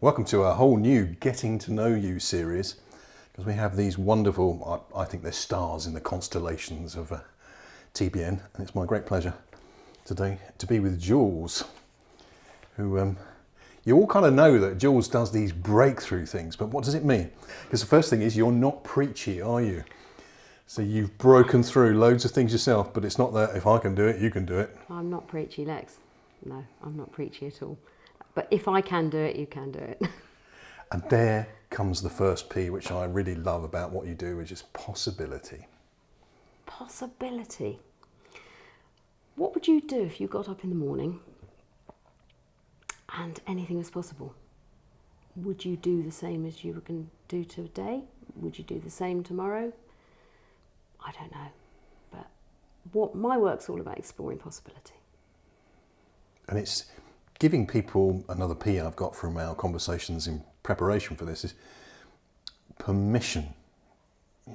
Welcome to a whole new Getting to Know You series, because we have these wonderful, I think they're stars in the constellations of TBN, and it's my great pleasure today to be with Jules, who you all kind of know that Jules does these breakthrough things, but what does it mean? Because the first thing is you're not preachy, are you? So you've broken through loads of things yourself, but it's not that if I can do it, you can do it. I'm not preachy, Lex. No, I'm not preachy at all. But if I can do it, you can do it. And there comes the first P, which I really love about what you do, which is possibility. Possibility. What would you do if you got up in the morning and anything was possible? Would you do the same as you were going to do today? Would you do the same tomorrow? I don't know. But what my work's all about, exploring possibility. And it's giving people, another P I've got from our conversations in preparation for this, is permission.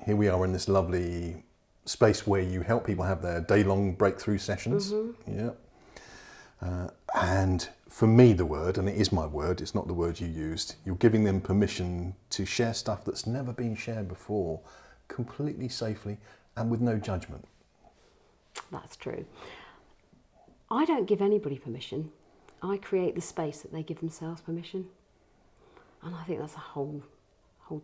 Here we are in this lovely space where you help people have their day-long breakthrough sessions. Mm-hmm. Yeah. And for me, the word, and it is my word, it's not the word you used, you're giving them permission to share stuff that's never been shared before, completely safely and with no judgment. That's true. I don't give anybody permission. I create the space that they give themselves permission. And I think that's a whole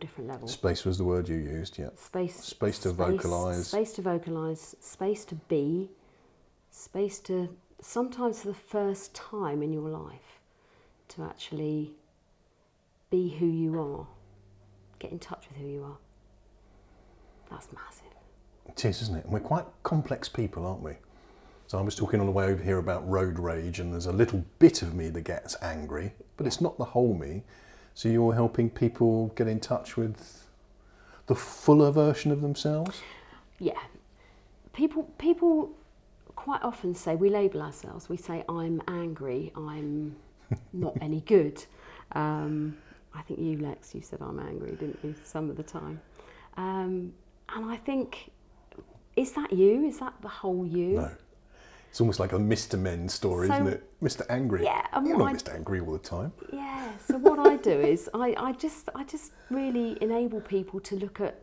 different level. Space was the word you used, yeah. Space to vocalise. Space to vocalise, space to be, space to, sometimes for the first time in your life, to actually be who you are. Get in touch with who you are. That's massive. It is, isn't it? And we're quite complex people, aren't we? So I was talking on the way over here about road rage, and there's a little bit of me that gets angry, but it's not the whole me. So you're helping people get in touch with the fuller version of themselves? Yeah. People quite often say, we label ourselves, we say, I'm angry, I'm not any good. I think you, Lex, you said I'm angry, didn't you, some of the time. And I think, is that you? Is that the whole you? No. It's almost like a Mr. Men story, isn't it? Mr. Angry. Yeah. You're not Mr. Angry all the time. Yeah. So what I do is I just really enable people to look at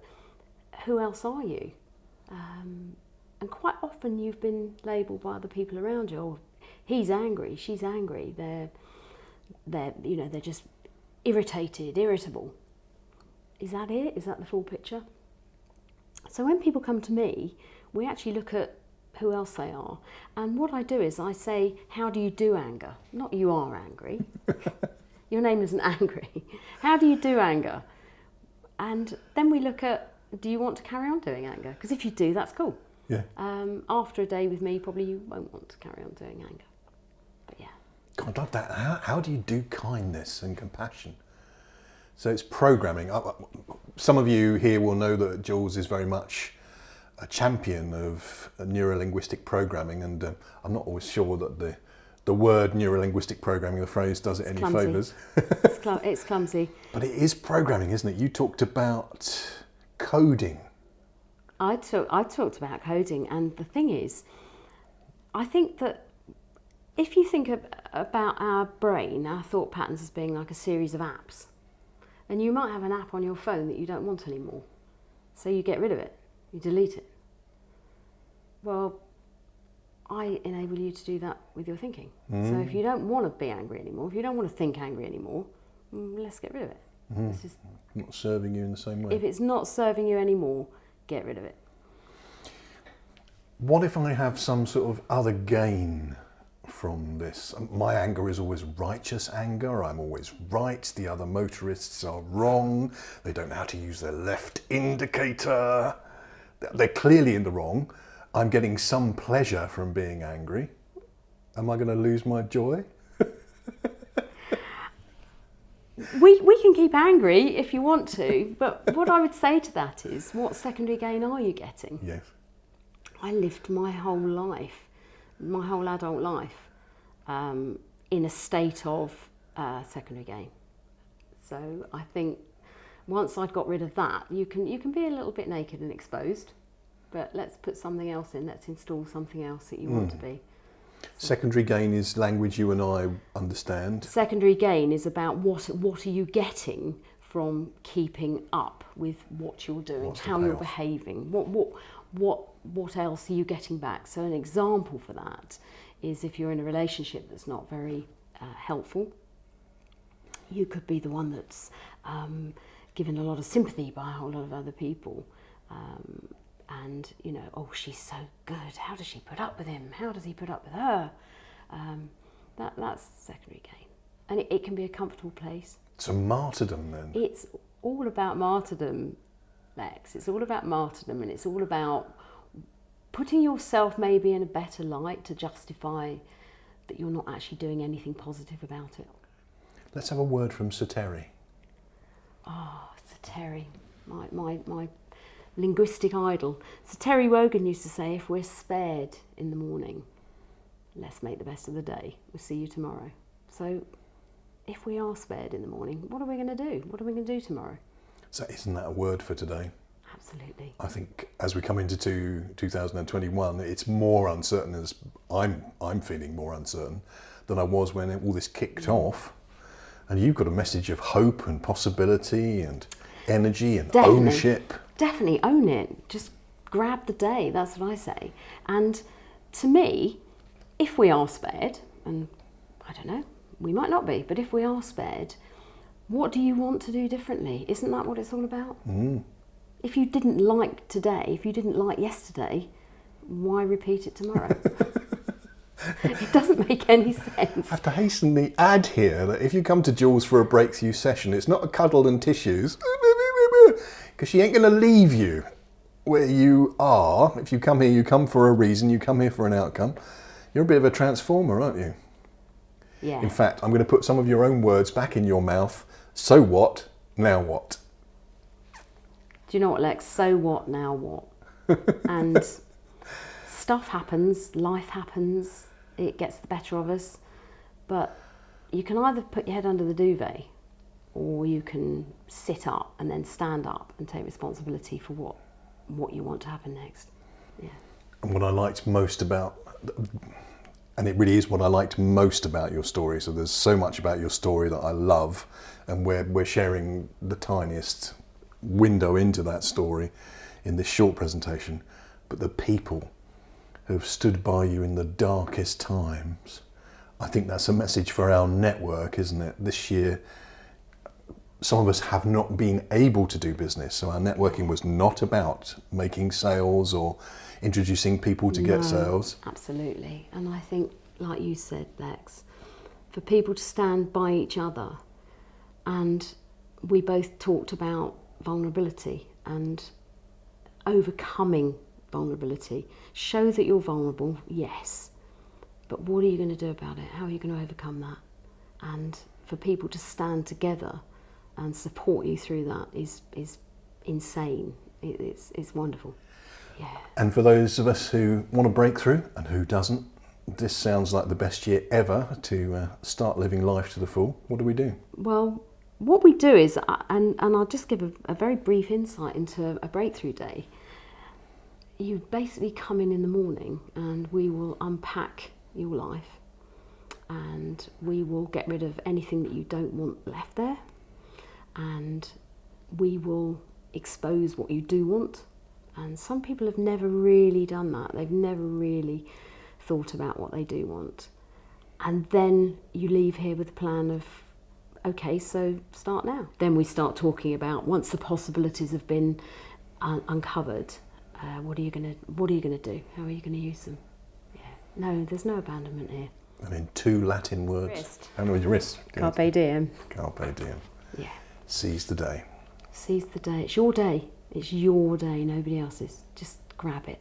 who else are you, and quite often you've been labelled by other people around you. Oh, he's angry. She's angry. They're just irritated, irritable. Is that it? Is that the full picture? So when people come to me, we actually look at who else they are. And what I do is I say, how do you do anger? Not you are angry. Your name isn't angry. How do you do anger? And then we look at, do you want to carry on doing anger? Because if you do, that's cool. Yeah. After a day with me, probably you won't want to carry on doing anger. But yeah. God, I love that. How do you do kindness and compassion? So it's programming. Some of you here will know that Jules is very much a champion of neurolinguistic programming, and I'm not always sure that the word neurolinguistic programming, the phrase, does it any favours. It's clumsy. But it is programming, isn't it? You talked about coding. I talked about coding, and the thing is, I think that if you think about our brain, our thought patterns as being like a series of apps, and you might have an app on your phone that you don't want anymore, so you get rid of it. You delete it. Well, I enable you to do that with your thinking. So if you don't want to be angry anymore, if you don't want to think angry anymore, let's get rid of it. It's just, not serving you in the same way. If it's not serving you anymore, get rid of it. What if I have some sort of other gain from this? My anger is always righteous anger. I'm always right. The other motorists are wrong. They don't know how to use their left indicator. They're clearly in the wrong. I'm getting some pleasure from being angry. Am I going to lose my joy? We can keep angry if you want to, but what I would say to that is, what secondary gain are you getting? Yes. I lived my whole life, my whole adult life, in a state of secondary gain. So I think once I'd got rid of that, you can be a little bit naked and exposed, but let's put something else in. Let's install something else that you want to be. Secondary gain is language you and I understand. Secondary gain is about what are you getting from keeping up with what you're doing, What's the how you're payoff? behaving, what else are you getting back? So an example for that is if you're in a relationship that's not very helpful, you could be the one that's given a lot of sympathy by a whole lot of other people. And, you know, oh, she's so good. How does she put up with him? How does he put up with her? That's secondary gain. And it can be a comfortable place. So martyrdom then. It's all about martyrdom, Lex. It's all about martyrdom, and it's all about putting yourself maybe in a better light to justify that you're not actually doing anything positive about it. Let's have a word from Sir Terry. Oh, Sir Terry, my linguistic idol. Sir Terry Wogan used to say, if we're spared in the morning, let's make the best of the day. We'll see you tomorrow. So if we are spared in the morning, what are we going to do? What are we going to do tomorrow? So isn't that a word for today? Absolutely. I think as we come into 2021, it's more uncertain. As I'm feeling more uncertain than I was when all this kicked off. And you've got a message of hope and possibility and energy and ownership. Definitely own it. Just grab the day. That's what I say. And to me, if we are spared, and I don't know, we might not be, but if we are spared, what do you want to do differently? Isn't that what it's all about? Mm. If you didn't like today, if you didn't like yesterday, why repeat it tomorrow? It doesn't make any sense. I have to hasten the ad here that if you come to Jules for a breakthrough session, it's not a cuddle and tissues, because she ain't going to leave you where you are. If you come here, you come for a reason, you come here for an outcome. You're a bit of a transformer, aren't you? Yeah. In fact, I'm going to put some of your own words back in your mouth. So what? Now what? Do you know what, Lex? So what, now what? And stuff happens, life happens, it gets the better of us, but you can either put your head under the duvet or you can sit up and then stand up and take responsibility for what you want to happen next. Yeah. And what I liked most about, and it really is what I liked most about your story, so there's so much about your story that I love, and we're sharing the tiniest window into that story in this short presentation, but the people who have stood by you in the darkest times, I think that's a message for our network, isn't it? This year, some of us have not been able to do business, so our networking was not about making sales or introducing people to get sales. Absolutely. And I think, like you said, Lex, for people to stand by each other, and we both talked about vulnerability and overcoming vulnerability. Show that you're vulnerable, yes, but what are you going to do about it? How are you going to overcome that? And for people to stand together and support you through that is insane. It's wonderful. Yeah. And for those of us who want to break through and who doesn't, this sounds like the best year ever to start living life to the full. What do we do? Well, what we do is, and I'll just give a very brief insight into a breakthrough day. You basically come in the morning and we will unpack your life and we will get rid of anything that you don't want left there, and we will expose what you do want. And some people have never really done that. They've never really thought about what they do want. And then you leave here with a plan of, okay, so start now. Then we start talking about, once the possibilities have been uncovered, what are you gonna do? How are you gonna use them? Yeah. No, there's no abandonment here. And in two Latin words. Wrist. How many wrist? Carpe diem. Carpe diem. Yeah. Seize the day. Seize the day. It's your day. It's your day, nobody else's. Just grab it.